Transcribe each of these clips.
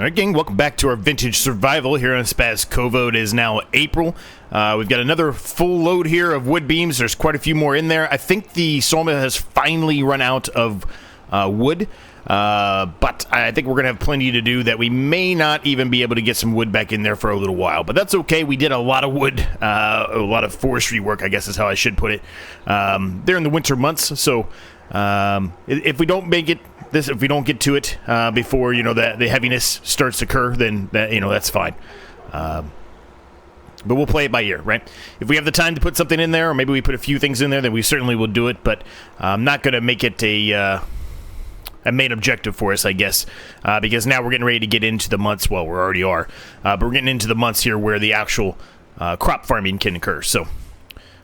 Alright gang, welcome back to our vintage survival here on Szpakowo. It is now April. We've got another full load here of wood beams. There's quite a few more in there. I think the sawmill has finally run out of wood, but I think we're going to have plenty to do that we may not even be able to get some wood back in there for a little while. But that's okay. We did a lot of wood, a lot of forestry work, I guess is how I should put it, there in the winter months. So if we don't make it, if we don't get to it before the heaviness starts to occur, then that's fine. But we'll play it by ear, right? If we have the time to put something in there, or maybe we put a few things in there, then we certainly will do it. But I'm not going to make it a main objective for us, I guess, because now we're getting ready to get into the months. Well, we already are, but we're getting into the months here where the actual crop farming can occur. So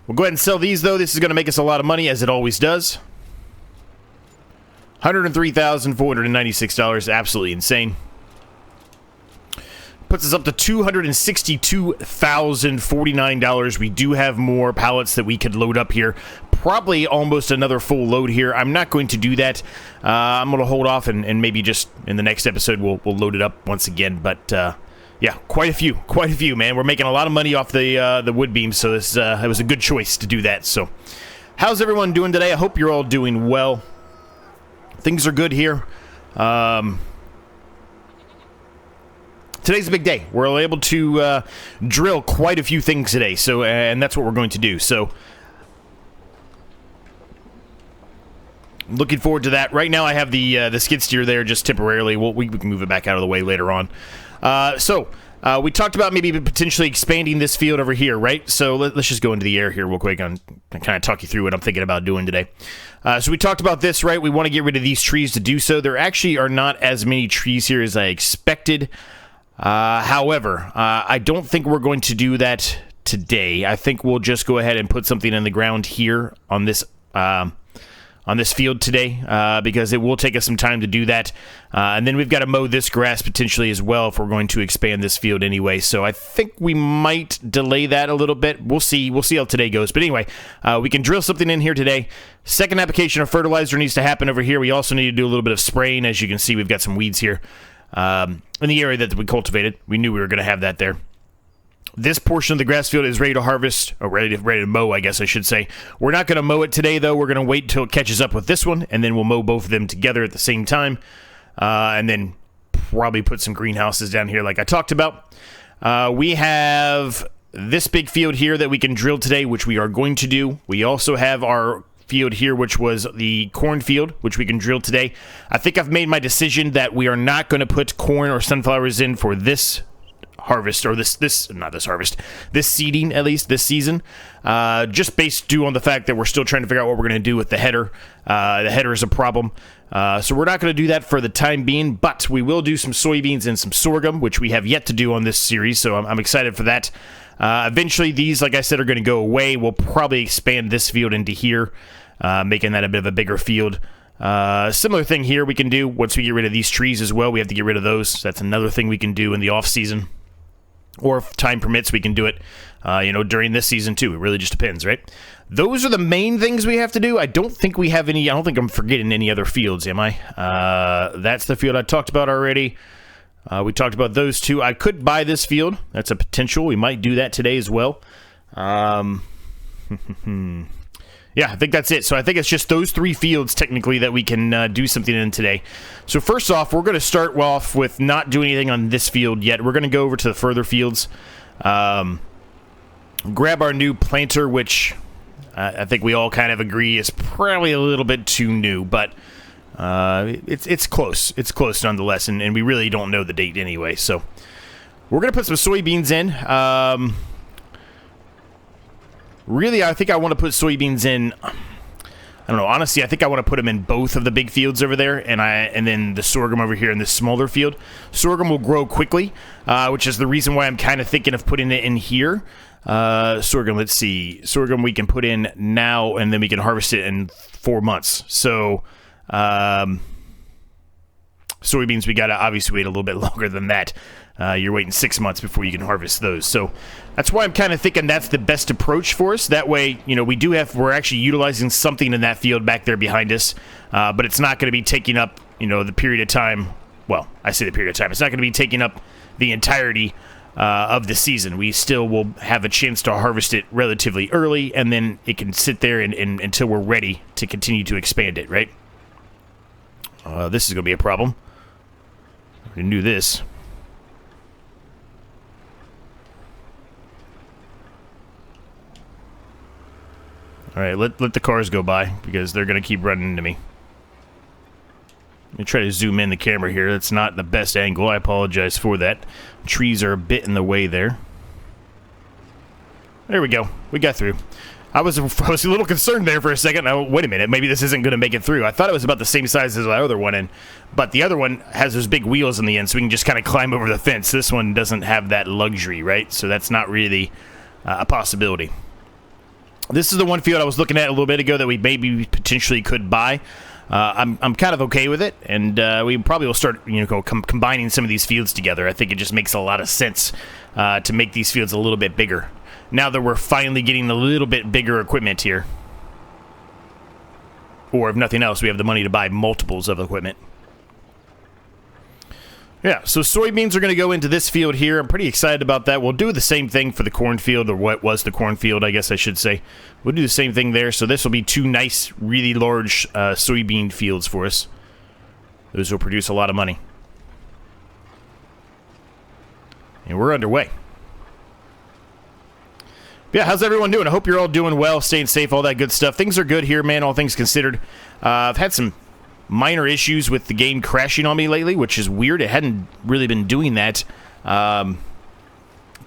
we'll go ahead and sell these, though. This is going to make us a lot of money, as it always does. $103,496, absolutely insane. Puts us up to $262,049. We do have more pallets that we could load up here. Probably almost another full load here. I'm not going to do that. I'm going to hold off and maybe just in the next episode we'll load it up once again. But yeah, quite a few, man. We're making a lot of money off the wood beams, so this it was a good choice to do that. So, how's everyone doing today? I hope you're all doing well. Things are good here. Today's a big day. We're able to drill quite a few things today, so and that's what we're going to do. So, looking forward to that. Right now, I have the skid steer there just temporarily. We can move it back out of the way later on. We talked about maybe potentially expanding this field over here, right? So let's just go into the air here real quick and kind of talk you through what I'm thinking about doing today. So we talked about this, right? We want to get rid of these trees to do so. There actually are not as many trees here as I expected. However, I don't think we're going to do that today. I think we'll just go ahead and put something in the ground here on this field today, because it will take us some time to do that. And then we've got to mow this grass potentially as well if we're going to expand this field anyway. So I think we might delay that a little bit. We'll see. We'll see how today goes. But anyway, we can drill something in here today. Second application of fertilizer needs to happen over here. We also need to do a little bit of spraying. As you can see, we've got some weeds here in the area that we cultivated. We knew we were going to have that there. This portion of the grass field is ready to harvest, or ready to mow, I guess I should say. We're not going to mow it today, though. We're going to wait until it catches up with this one, and then we'll mow both of them together at the same time, and then probably put some greenhouses down here like I talked about. We have this big field here that we can drill today, which we are going to do. We also have our field here, which was the cornfield, which we can drill today. I think I've made my decision that we are not going to put corn or sunflowers in for this harvest, or this seeding, at least this season, just based due on the fact that we're still trying to figure out what we're going to do with the header. The header is a problem, so we're not going to do that for the time being, but we will do some soybeans and some sorghum, which we have yet to do on this series, so I'm excited for that. Eventually these, like I said, are going to go away. We'll probably expand this field into here, making that a bit of a bigger field. Similar thing here we can do once we get rid of these trees as well. We have to get rid of those. That's another thing we can do in the off season. Or if time permits, we can do it, during this season too. It really just depends, right? Those are the main things we have to do. I don't think we have any. I don't think I'm forgetting any other fields, am I? That's the field I talked about already. We talked about those two. I could buy this field. That's a potential. We might do that today as well. Yeah, I think that's it. So I think it's just those three fields, technically, that we can do something in today. So first off, we're going to start off with not doing anything on this field yet. We're going to go over to the further fields. Grab our new planter, which I think we all kind of agree is probably a little bit too new. But it's close. It's close nonetheless, and we really don't know the date anyway. So we're going to put some soybeans in. Really, I think I want to put soybeans in. I don't know. Honestly, I think I want to put them in both of the big fields over there, and then the sorghum over here in this smaller field. Sorghum will grow quickly, which is the reason why I'm kind of thinking of putting it in here. Sorghum, let's see. Sorghum we can put in now, and then we can harvest it in 4 months. So, soybeans, we got to obviously wait a little bit longer than that. You're waiting 6 months before you can harvest those. So that's why I'm kind of thinking that's the best approach for us. That way, we're actually utilizing something in that field back there behind us, but it's not going to be taking up, the period of time well, I say the period of time. It's not going to be taking up the entirety of the season. We still will have a chance to harvest it relatively early, and then it can sit there and until we're ready to continue to expand it, right? This is going to be a problem. We can do this. Alright, let the cars go by, because they're going to keep running into me. Let me try to zoom in the camera here. That's not the best angle. I apologize for that. Trees are a bit in the way there. There we go. We got through. I was a little concerned there for a second. Oh, wait a minute. Maybe this isn't going to make it through. I thought it was about the same size as the other one, but the other one has those big wheels in the end, so we can just kind of climb over the fence. This one doesn't have that luxury, right? So that's not really a possibility. This is the one field I was looking at a little bit ago that we maybe potentially could buy. I'm kind of okay with it, and we probably will start, combining some of these fields together. I think it just makes a lot of sense to make these fields a little bit bigger. Now that we're finally getting a little bit bigger equipment here. Or if nothing else, we have the money to buy multiples of equipment. Yeah, so soybeans are going to go into this field here. I'm pretty excited about that. We'll do the same thing for the cornfield, or what was the cornfield, I guess I should say. We'll do the same thing there. So this will be two nice, really large soybean fields for us. Those will produce a lot of money. And we're underway. Yeah, how's everyone doing? I hope you're all doing well, staying safe, all that good stuff. Things are good here, man, all things considered. I've had some minor issues with the game crashing on me lately, which is weird. It hadn't really been doing that. Well,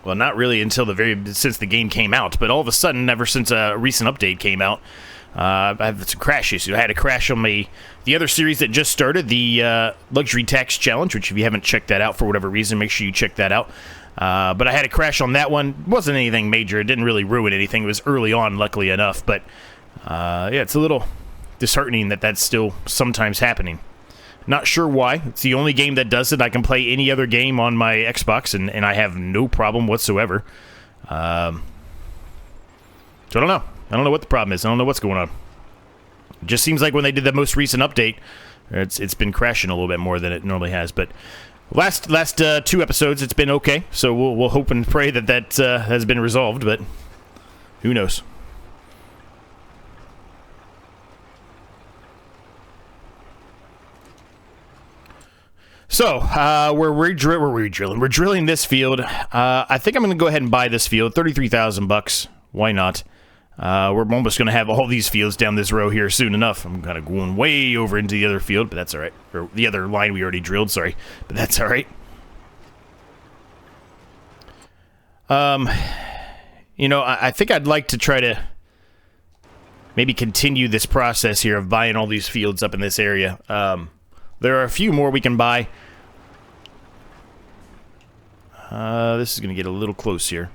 not really until since the game came out, but all of a sudden, ever since a recent update came out, I have some crash issues. I had a crash on the other series that just started, the Luxury Tax Challenge, which if you haven't checked that out for whatever reason, make sure you check that out. But I had a crash on that one. It wasn't anything major. It didn't really ruin anything. It was early on, luckily enough, but yeah, it's a little disheartening that that's still sometimes happening. Not sure why. It's the only game that does it. I can play any other game on my Xbox, and I have no problem whatsoever. So I don't know. I don't know what the problem is. I don't know what's going on. It just seems like when they did the most recent update, it's been crashing a little bit more than it normally has. But last 2 episodes, it's been okay. So we'll hope and pray that has been resolved. But who knows? So, we're drilling this field. I think I'm going to go ahead and buy this field, $33,000. Why not? We're almost going to have all these fields down this row here soon enough. I'm kind of going way over into the other field, but that's all right. Or the other line we already drilled, sorry. But that's all right. I think I'd like to try to maybe continue this process here of buying all these fields up in this area. There are a few more we can buy. This is going to get a little close here.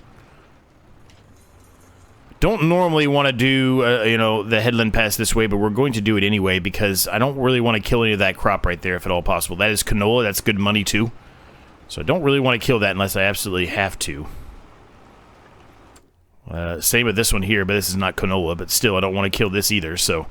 Don't normally want to do, the headland pass this way, but we're going to do it anyway because I don't really want to kill any of that crop right there if at all possible. That is canola. That's good money, too. So I don't really want to kill that unless I absolutely have to. Same with this one here, but this is not canola, but still I don't want to kill this either, so...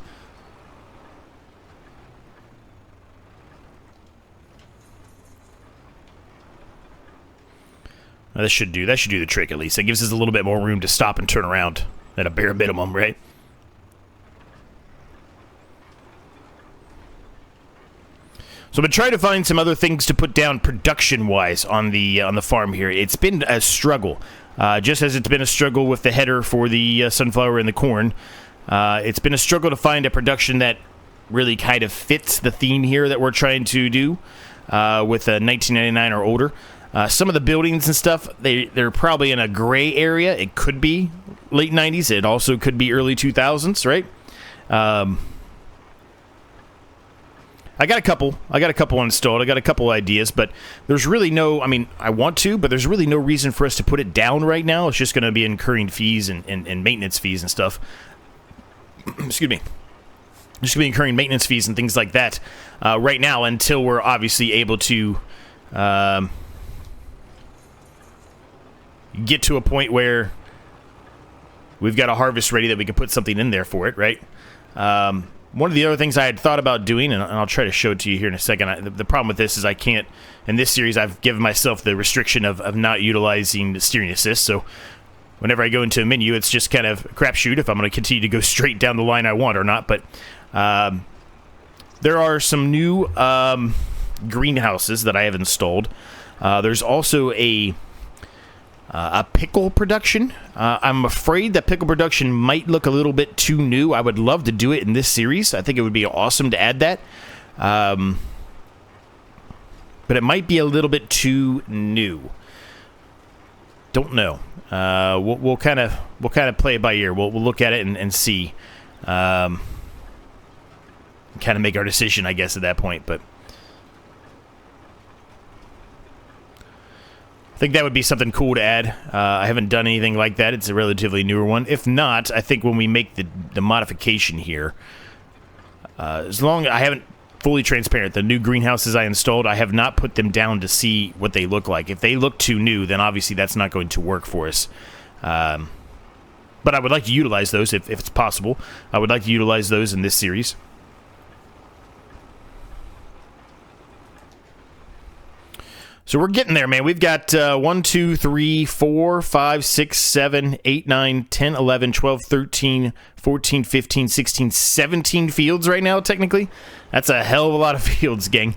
That should do the trick, at least. It gives us a little bit more room to stop and turn around at a bare minimum, right? So I've been trying to find some other things to put down production-wise on the farm here. It's been a struggle. Just as it's been a struggle with the header for the sunflower and the corn, it's been a struggle to find a production that really kind of fits the theme here that we're trying to do with 1999 or older. Some of the buildings and stuff, they're probably in a gray area. It could be late 90s. It also could be early 2000s, right? I got a couple installed. I got a couple ideas, but there's really no, I want to, but there's really no reason for us to put it down right now. It's just going to be incurring fees and maintenance fees and stuff. Excuse me. Just going to be incurring maintenance fees and things like that right now until we're obviously able to get to a point where we've got a harvest ready that we can put something in there for it, right? One of the other things I had thought about doing, and I'll try to show it to you here in a second. The problem with this is I can't, in this series, I've given myself the restriction of not utilizing the steering assist, so whenever I go into a menu, it's just kind of a crapshoot if I'm going to continue to go straight down the line I want or not, but there are some new greenhouses that I have installed. There's also a pickle production. I'm afraid that pickle production might look a little bit too new. I would love to do it in this series. I think it would be awesome to add that. But it might be a little bit too new. Don't know. We'll kind of play it by ear. We'll look at it and see. Kind of make our decision, I guess, at that point. But I think that would be something cool to add. I haven't done anything like that. It's a relatively newer one. If not, I think when we make the modification here, as long as I haven't fully transparent, the new greenhouses I installed, I have not put them down to see what they look like. If they look too new, then obviously that's not going to work for us. But I would like to utilize those if it's possible. I would like to utilize those in this series. So we're getting there, man. We've got 1, 2, 3, 4, 5, 6, 7, 8, 9, 10, 11, 12, 13, 14, 15, 16, 17 fields right now, technically. That's a hell of a lot of fields, gang.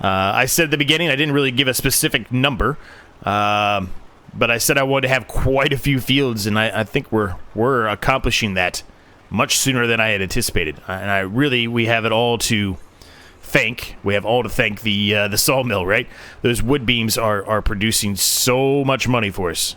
I said at the beginning I didn't really give a specific number, but I said I wanted to have quite a few fields, and I think we're accomplishing that much sooner than I had anticipated. And we have it all to thank. We have all to thank the sawmill, right? Those wood beams are producing so much money for us.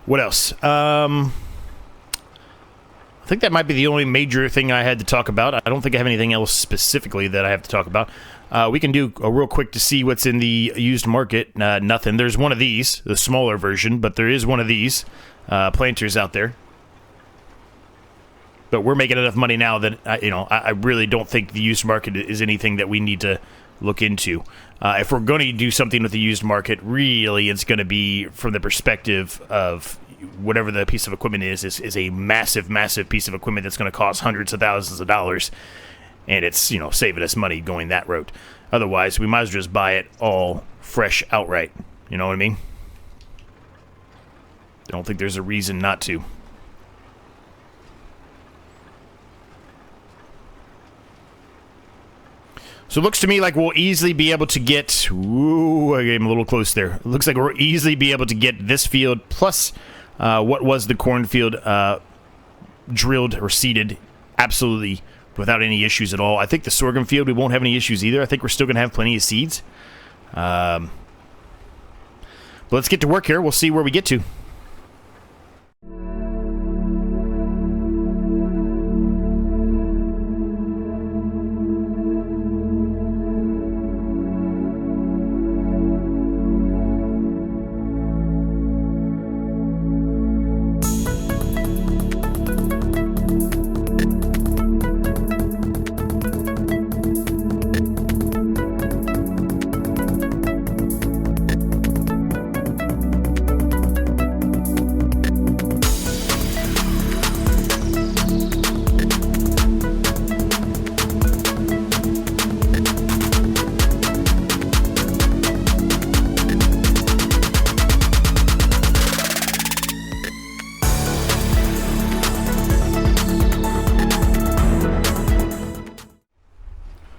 What else? I think that might be the only major thing I had to talk about. I don't think I have anything else specifically that I have to talk about. We can do a real quick to see what's in the used market. Nothing. There's one of these, the smaller version, but there is one of these planters out there. But we're making enough money now that I really don't think the used market is anything that we need to look into. If we're going to do something with the used market, really it's going to be from the perspective of whatever the piece of equipment is a massive, massive piece of equipment that's going to cost hundreds of thousands of dollars. And it's, saving us money going that route. Otherwise, we might as well just buy it all fresh outright. You know what I mean? I don't think there's a reason not to. So it looks to me like we'll easily be able to get... Ooh, I came a little close there. It looks like we'll easily be able to get this field plus what was the cornfield drilled or seeded absolutely without any issues at all. I think the sorghum field, we won't have any issues either. I think we're still going to have plenty of seeds. But let's get to work here. We'll see where we get to.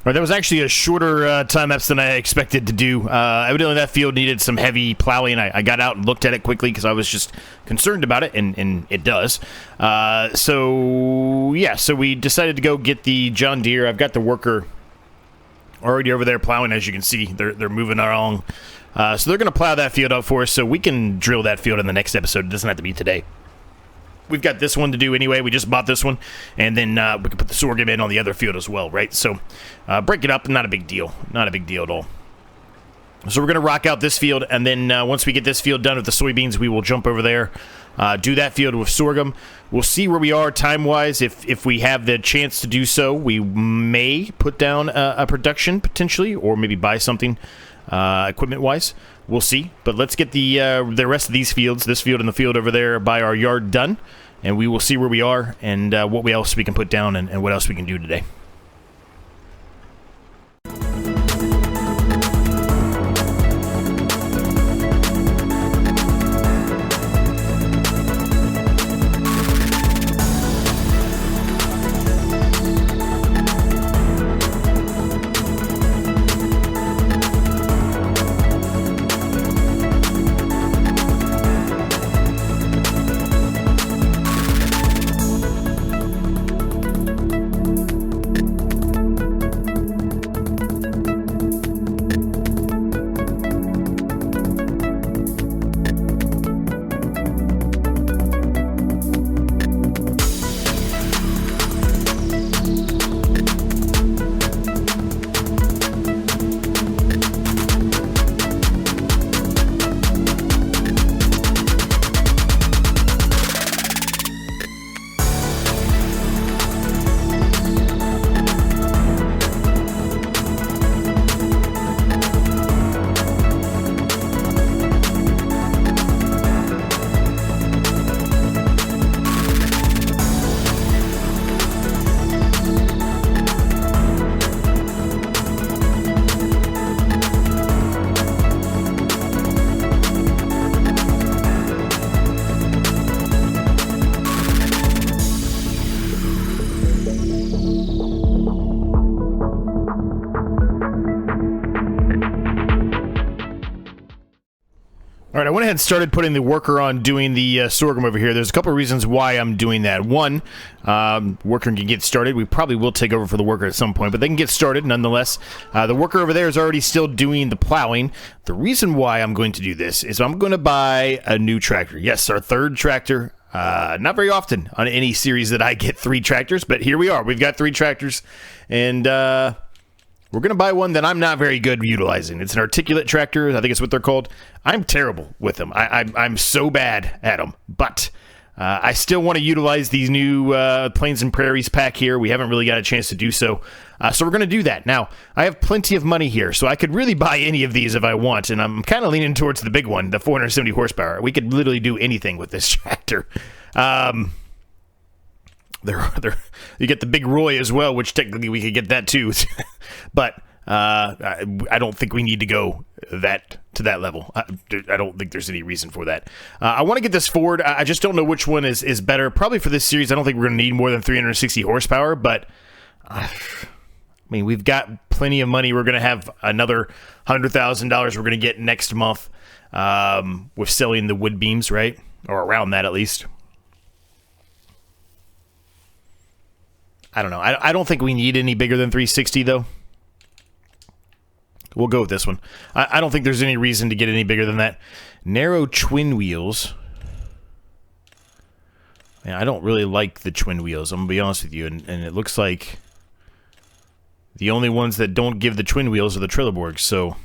All right, that was actually a shorter time lapse than I expected to do. Evidently, that field needed some heavy plowing. I got out and looked at it quickly because I was just concerned about it, and it does. So we decided to go get the John Deere. I've got the worker already over there plowing, as you can see. They're moving along. So they're going to plow that field up for us so we can drill that field in the next episode. It doesn't have to be today. We've got this one to do anyway. We just bought this one, and then we can put the sorghum in on the other field as well, right? So break it up, not a big deal. Not a big deal at all. So we're going to rock out this field, and then once we get this field done with the soybeans, we will jump over there, do that field with sorghum. We'll see where we are time-wise. If we have the chance to do so, we may put down a production, potentially, or maybe buy something equipment-wise. We'll see. But let's get the rest of these fields, this field and the field over there by our yard done, and we will see where we are and what else we can put down and what else we can do today. All right, I went ahead and started putting the worker on doing the sorghum over here. There's a couple of reasons why I'm doing that. One, worker can get started. We probably will take over for the worker at some point, but they can get started nonetheless. The worker over there is already still doing the plowing. The reason why I'm going to do this is I'm going to buy a new tractor. Yes, our third tractor. Not very often on any series that I get 3 tractors, but here we are. We've got 3 tractors, and we're going to buy one that I'm not very good utilizing. It's an articulate tractor. I think it's what they're called. I'm terrible with them. I'm so bad at them. But I still want to utilize these new Plains and Prairies pack here. We haven't really got a chance to do so. So we're going to do that. Now, I have plenty of money here, so I could really buy any of these if I want. And I'm kind of leaning towards the big one, the 470 horsepower. We could literally do anything with this tractor. You get the big Roy as well, which technically we could get that too. But I don't think we need to go to that level. I don't think there's any reason for that. I want to get this Ford. I just don't know which one is better. Probably for this series, I don't think we're going to need more than 360 horsepower. But I mean, we've got plenty of money. We're going to have another $100,000 we're going to get next month with selling the wood beams, right? Or around that at least. I don't know. I don't think we need any bigger than 360, though. We'll go with this one. I don't think there's any reason to get any bigger than that. Narrow twin wheels. Man, I don't really like the twin wheels, I'm going to be honest with you. And it looks like the only ones that don't give the twin wheels are the Trelleborgs, so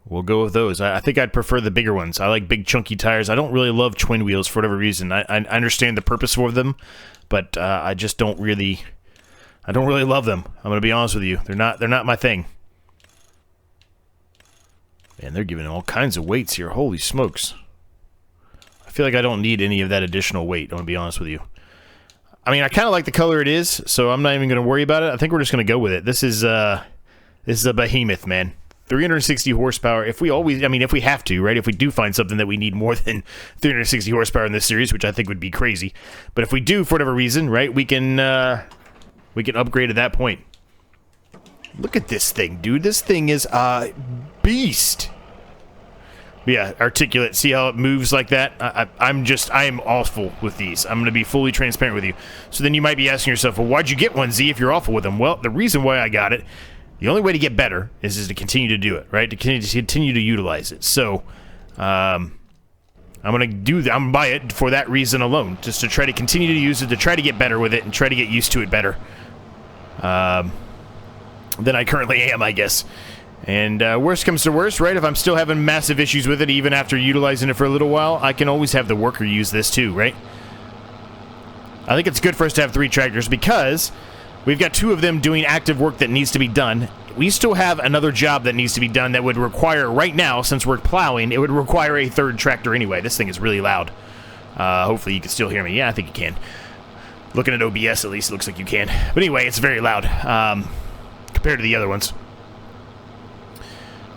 we'll go with those. I think I'd prefer the bigger ones. I like big chunky tires. I don't really love twin wheels for whatever reason. I understand the purpose for them, but I just don't really love them. I'm going to be honest with you. They're not my thing. Man, they're giving all kinds of weights here. Holy smokes. I feel like I don't need any of that additional weight, I'm going to be honest with you. I mean, I kind of like the color it is, so I'm not even going to worry about it. I think we're just going to go with it. This is a behemoth, man. 360 horsepower. If we have to, right? If we do find something that we need more than 360 horsepower in this series, which I think would be crazy. But if we do, for whatever reason, right, we can upgrade at that point. Look at this thing, dude. This thing is a beast. Yeah, articulate. See how it moves like that? I am awful with these. I'm going to be fully transparent with you. So then you might be asking yourself, well, why'd you get one, Z, if you're awful with them? Well, the reason why I got it, the only way to get better is to continue to do it, right? To continue to utilize it. So, I'm going to buy it for that reason alone, just to try to continue to use it, to try to get better with it, and try to get used to it better. than I currently am, I guess. And worst comes to worst, right? If I'm still having massive issues with it, even after utilizing it for a little while, I can always have the worker use this too, right? I think it's good for us to have 3 tractors because we've got 2 of them doing active work that needs to be done. We still have another job that needs to be done that would require, right now, since we're plowing, it would require a 3rd tractor anyway. This thing is really loud. Hopefully you can still hear me. Yeah, I think you can. Looking at OBS, at least, it looks like you can. But anyway, it's very loud compared to the other ones.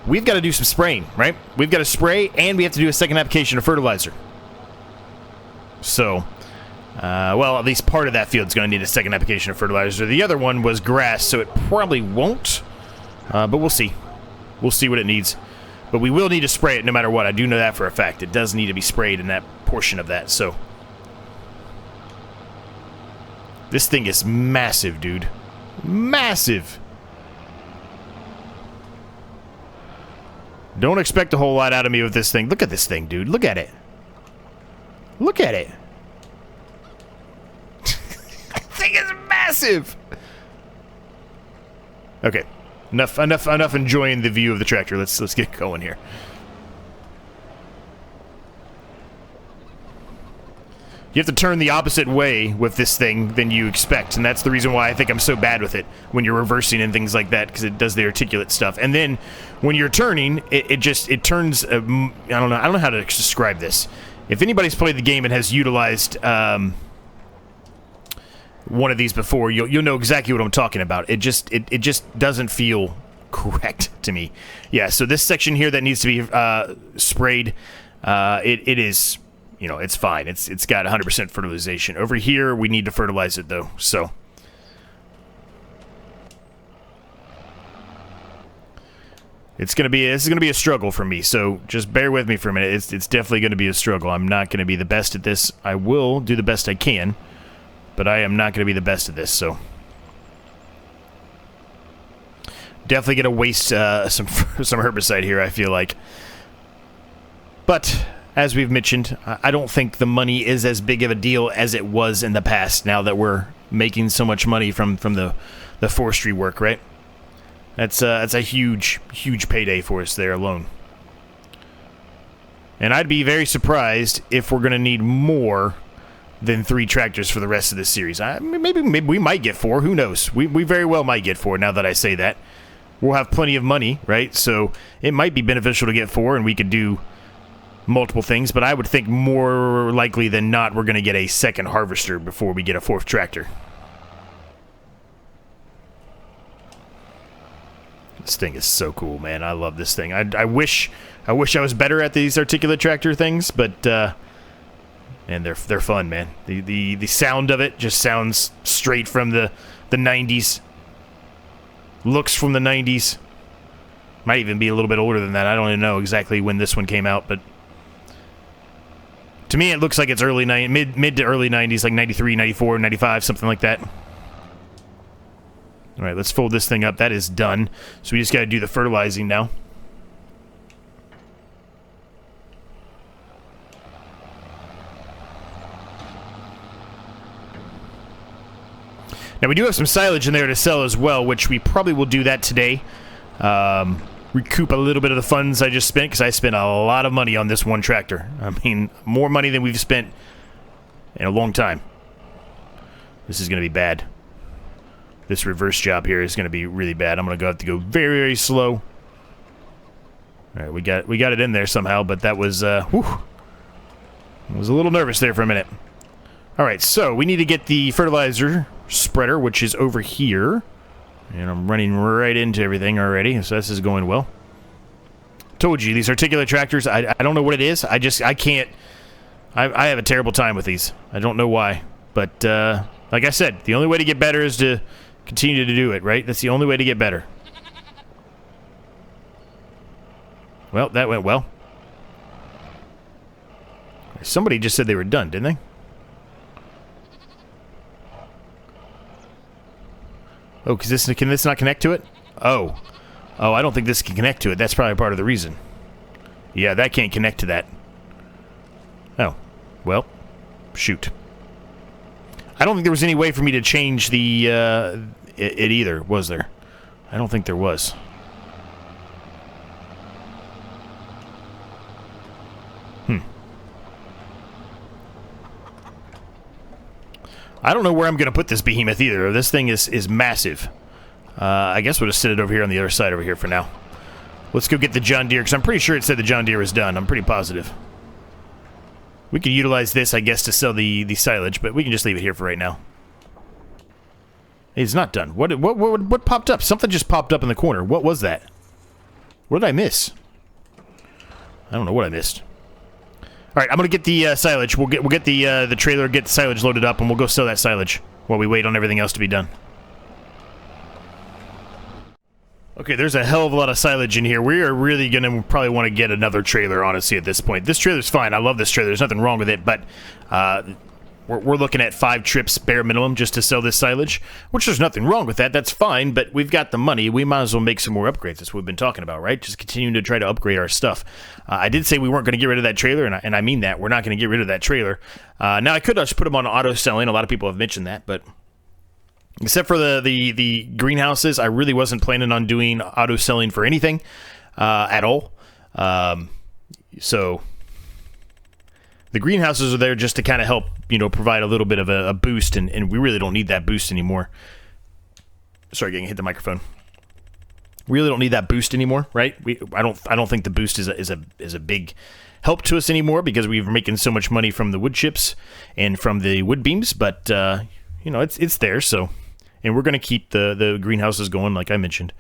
We've got to do some spraying, right? We've got to spray, and we have to do a second application of fertilizer. So, well, at least part of that field's going to need a second application of fertilizer. The other one was grass, so it probably won't. But we'll see. We'll see what it needs. But we will need to spray it no matter what. I do know that for a fact. It does need to be sprayed in that portion of that, so. This thing is massive, dude. Massive! Don't expect a whole lot out of me with this thing. Look at this thing, dude. Look at it. Look at it. That thing is massive. Okay. Enough enjoying the view of the tractor. Let's get going here. You have to turn the opposite way with this thing than you expect, and that's the reason why I think I'm so bad with it when you're reversing and things like that, because it does the articulate stuff. And then when you're turning, it turns. I don't know how to describe this. If anybody's played the game and has utilized one of these before, you'll know exactly what I'm talking about. It just doesn't feel correct to me. Yeah. So this section here that needs to be sprayed, it is. You know, it's fine. It's got 100% fertilization. Over here, we need to fertilize it, though, so. This is gonna be a struggle for me, so just bear with me for a minute. It's definitely gonna be a struggle. I'm not gonna be the best at this. I will do the best I can, but I am not gonna be the best at this, so. Definitely gonna waste some herbicide here, I feel like. But as we've mentioned, I don't think the money is as big of a deal as it was in the past, now that we're making so much money from the forestry work, right? That's a huge payday for us there alone. And I'd be very surprised if we're going to need more than 3 tractors for the rest of this series. Maybe we might get 4, who knows? We very well might get 4 now that I say that. We'll have plenty of money, right? So it might be beneficial to get 4 and we could do multiple things, but I would think more likely than not we're going to get a second harvester before we get a 4th tractor. This thing is so cool, man. I love this thing. I wish I was better at these articulate tractor things, but and they're fun, man. The sound of it just sounds straight from the 90s. Looks from the 90s. Might even be a little bit older than that. I don't even know exactly when this one came out, but to me, it looks like it's mid to early 90s, like 93, 94, 95, something like that. All right, let's fold this thing up. That is done. So we just got to do the fertilizing now. Now, we do have some silage in there to sell as well, which we probably will do that today. Recoup a little bit of the funds I just spent, because I spent a lot of money on this one tractor. I mean, more money than we've spent in a long time. This is going to be bad. This reverse job here is going to be really bad. I'm going to have to go very, very slow. All right, we got it in there somehow, but that was, whew. I was a little nervous there for a minute. All right, so we need to get the fertilizer spreader, which is over here. And I'm running right into everything already, so this is going well. Told you, these articulate tractors, I don't know what it is. I can't. I have a terrible time with these. I don't know why. But, like I said, the only way to get better is to continue to do it, right? That's the only way to get better. Well, that went well. Somebody just said they were done, didn't they? Oh, can this not connect to it? Oh, I don't think this can connect to it. That's probably part of the reason. Yeah, that can't connect to that. Oh, well, shoot. I don't think there was any way for me to change the it either, was there? I don't think there was. I don't know where I'm going to put this behemoth either. This thing is massive. I guess we'll just sit it over here on the other side over here for now. Let's go get the John Deere, because I'm pretty sure it said the John Deere was done. I'm pretty positive. We could utilize this, I guess, to sell the silage, but we can just leave it here for right now. It's not done. What popped up? Something just popped up in the corner. What was that? What did I miss? I don't know what I missed. All right, I'm gonna get the silage. We'll get the trailer, get the silage loaded up, and we'll go sell that silage while we wait on everything else to be done. Okay, there's a hell of a lot of silage in here. We are really gonna probably want to get another trailer, honestly, at this point. This trailer's fine. I love this trailer. There's nothing wrong with it, but we're looking at 5 trips bare minimum just to sell this silage, which there's nothing wrong with that. That's fine, but we've got the money. We might as well make some more upgrades. That's what we've been talking about, right? Just continuing to try to upgrade our stuff. I did say we weren't going to get rid of that trailer, and I mean that. We're not going to get rid of that trailer. Now, I could just put them on auto selling. A lot of people have mentioned that, but except for the greenhouses, I really wasn't planning on doing auto selling for anything at all. So the greenhouses are there just to kind of help, provide a little bit of a boost, and we really don't need that boost anymore. Sorry, getting hit the microphone. We really don't need that boost anymore, right? I don't think the boost is a big help to us anymore because we're making so much money from the wood chips and from the wood beams, but it's there. So, and we're gonna keep the greenhouses going, like I mentioned.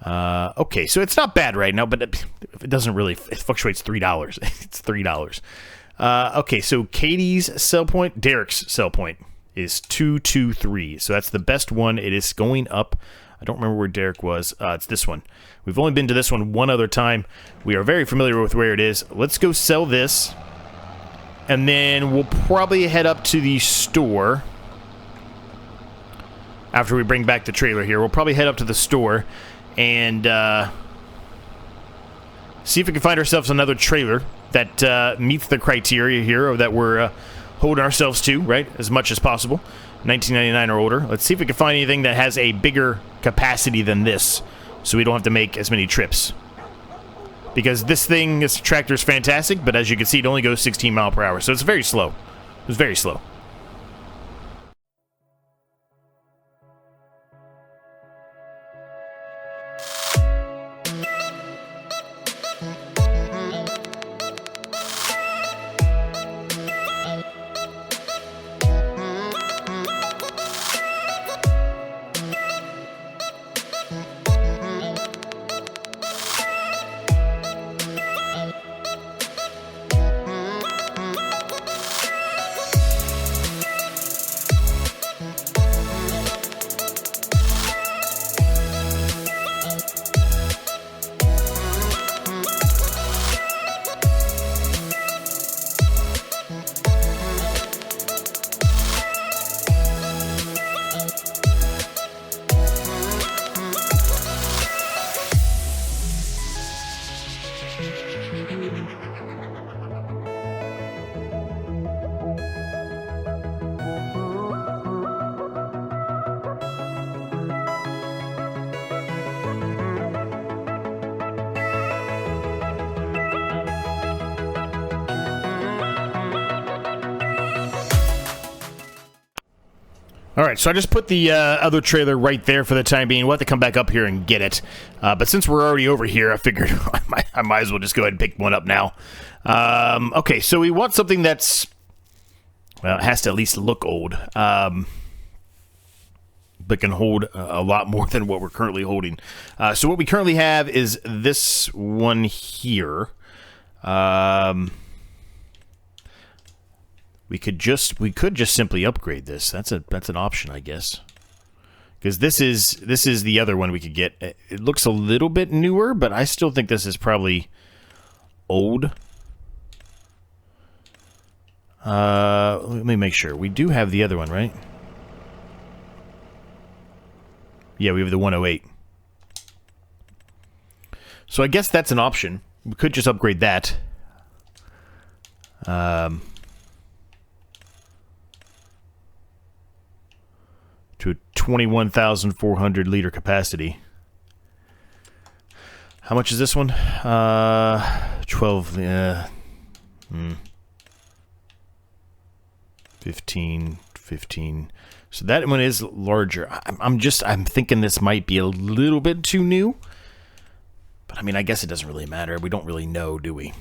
Okay, so it's not bad right now, but it doesn't really. It fluctuates $3. It's $3. Okay, so Katie's sell point, Derek's sell point is 223. So that's the best one. It is going up. I don't remember where Derek was. It's this one. We've only been to this one other time. We are very familiar with where it is. Let's go sell this. And then we'll probably head up to the store. After we bring back the trailer here, we'll probably head up to the store and see if we can find ourselves another trailer that meets the criteria here, or that we're holding ourselves to, right, as much as possible. 1999 or older. Let's see if we can find anything that has a bigger capacity than this, so we don't have to make as many trips. Because this tractor is fantastic, but as you can see, it only goes 16 miles per hour, so it's very slow. It's very slow. Alright, so I just put the other trailer right there for the time being. We'll have to come back up here and get it. But since we're already over here, I figured I might as well just go ahead and pick one up now. Okay, so we want something that's... Well, it has to at least look old. But can hold a lot more than what we're currently holding. So what we currently have is this one here. We could just simply upgrade this. That's an option, I guess. Because this is the other one we could get. It looks a little bit newer, but I still think this is probably old. Let me make sure. We do have the other one, right? Yeah, we have the 108. So I guess that's an option. We could just upgrade that. To a 21,400 liter capacity. How much is this one? 12, yeah. 15. So that one is larger. I'm thinking this might be a little bit too new. But I mean, I guess it doesn't really matter. We don't really know, do we?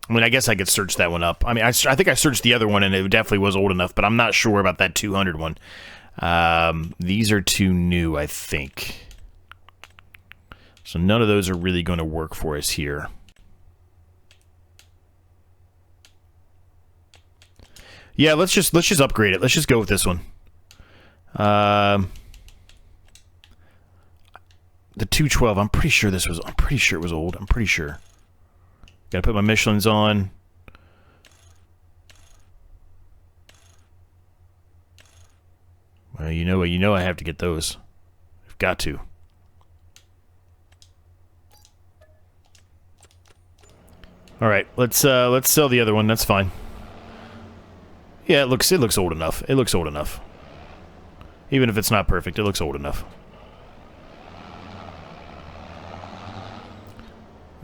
I mean, I guess I could search that one up. I mean, I think I searched the other one and it definitely was old enough, but I'm not sure about that 200 one. These are too new, I think. So none of those are really going to work for us here. Yeah, let's just upgrade it. Let's just go with this one. The 212, I'm pretty sure it was old. I'm pretty sure. Gotta put my Michelin's on. Well, you know I have to get those. I've got to. All right, let's sell the other one. That's fine. Yeah, it looks old enough. It looks old enough. Even if it's not perfect, it looks old enough.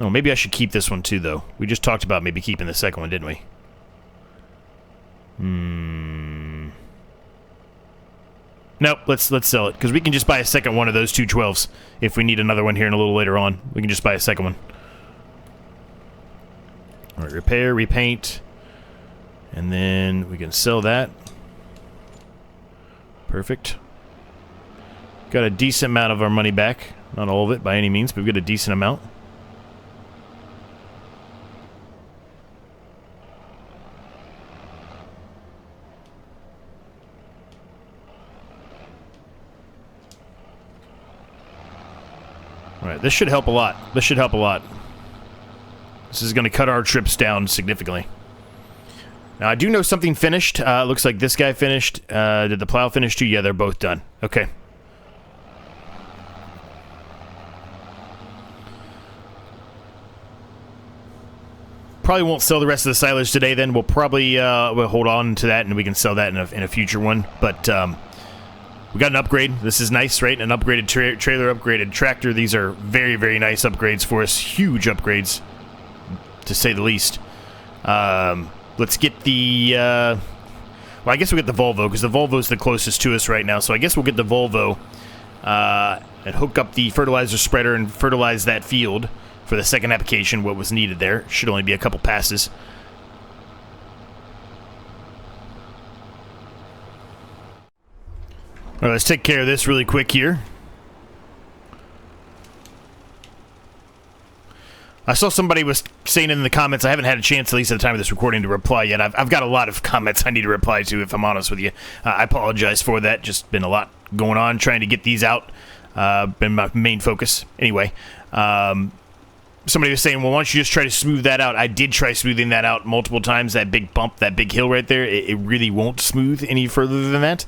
Oh, maybe I should keep this one too, though. We just talked about maybe keeping the second one, didn't we? Nope, let's sell it, because we can just buy a second one of those 212s if we need another one here in a little later on. We can just buy a second one. All right, repair, repaint, and then we can sell that. Perfect. Got a decent amount of our money back. Not all of it by any means, but we've got a decent amount. Alright, this should help a lot. This should help a lot. This is going to cut our trips down significantly. Now, I do know something finished. Looks like this guy finished. Did the plow finish too? Yeah, they're both done. Okay. Probably won't sell the rest of the silage today then. We'll probably we'll hold on to that and we can sell that in a future one. But we got an upgrade. This is nice, right? An upgraded trailer, upgraded tractor. These are very, very nice upgrades for us. Huge upgrades, to say the least. Let's get the... well, I guess we'll get the Volvo, because the Volvo's the closest to us right now. So I guess we'll get the Volvo and hook up the fertilizer spreader and fertilize that field for the second application, what was needed there. Should only be a couple passes. All right, let's take care of this really quick here. I saw somebody was saying in the comments, I haven't had a chance, at least at the time of this recording, to reply yet. I've got a lot of comments I need to reply to, if I'm honest with you. I apologize for that. Just been a lot going on trying to get these out. Been my main focus. Anyway, somebody was saying, well, why don't you just try to smooth that out? I did try smoothing that out multiple times. That big bump, that big hill right there, it really won't smooth any further than that.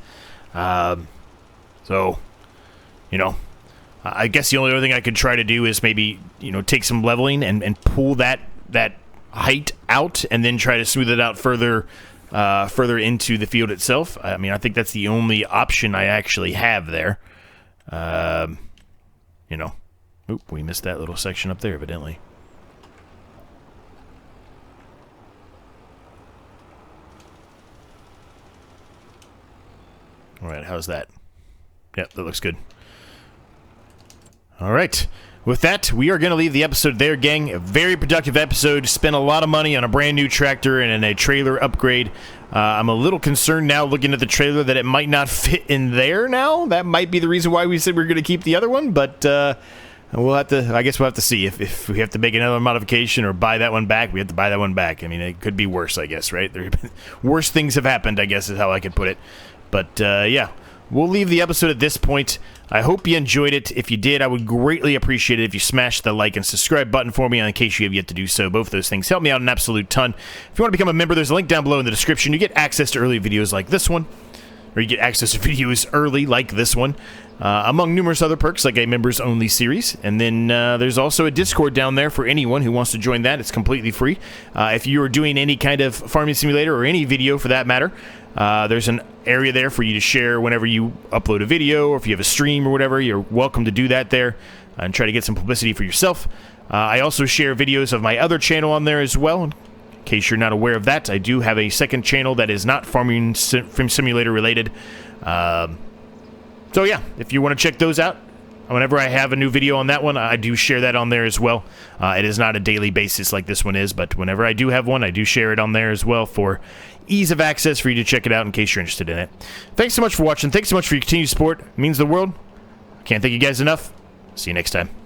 So, you know, I guess the only other thing I could try to do is maybe, you know, take some leveling and pull that height out and then try to smooth it out further into the field itself. I mean, I think that's the only option I actually have there. You know, oop, we missed that little section up there, evidently. All right, how's that? Yep, that looks good. All right. With that, we are going to leave the episode there, gang. A very productive episode. Spent a lot of money on a brand new tractor and a trailer upgrade. I'm a little concerned now looking at the trailer that it might not fit in there now. That might be the reason why we said we're going to keep the other one, but we'll have to, I guess we'll have to see. If we have to make another modification or buy that one back, we have to buy that one back. I mean, it could be worse, I guess, right? Worse things have happened, I guess is how I could put it. But, yeah. We'll leave the episode at this point. I hope you enjoyed it. If you did, I would greatly appreciate it if you smashed the like and subscribe button for me in case you have yet to do so. Both of those things help me out an absolute ton. If you want to become a member, there's a link down below in the description. You get access to early videos like this one, or you get access to videos early like this one, among numerous other perks like a members-only series. And then there's also a Discord down there for anyone who wants to join that. It's completely free. If you are doing any kind of farming simulator or any video for that matter, there's an area there for you to share whenever you upload a video, or if you have a stream or whatever, you're welcome to do that there. and try to get some publicity for yourself. I also share videos of my other channel on there as well. In case you're not aware of that, I do have a second channel that is not Farming Simulator related. So yeah, if you want to check those out, whenever I have a new video on that one, I do share that on there as well. It is not a daily basis like this one is, but whenever I do have one, I do share it on there as well for ease of access for you to check it out in case you're interested in it. Thanks so much for watching. Thanks so much for your continued support. It means the world. Can't thank you guys enough. See you next time.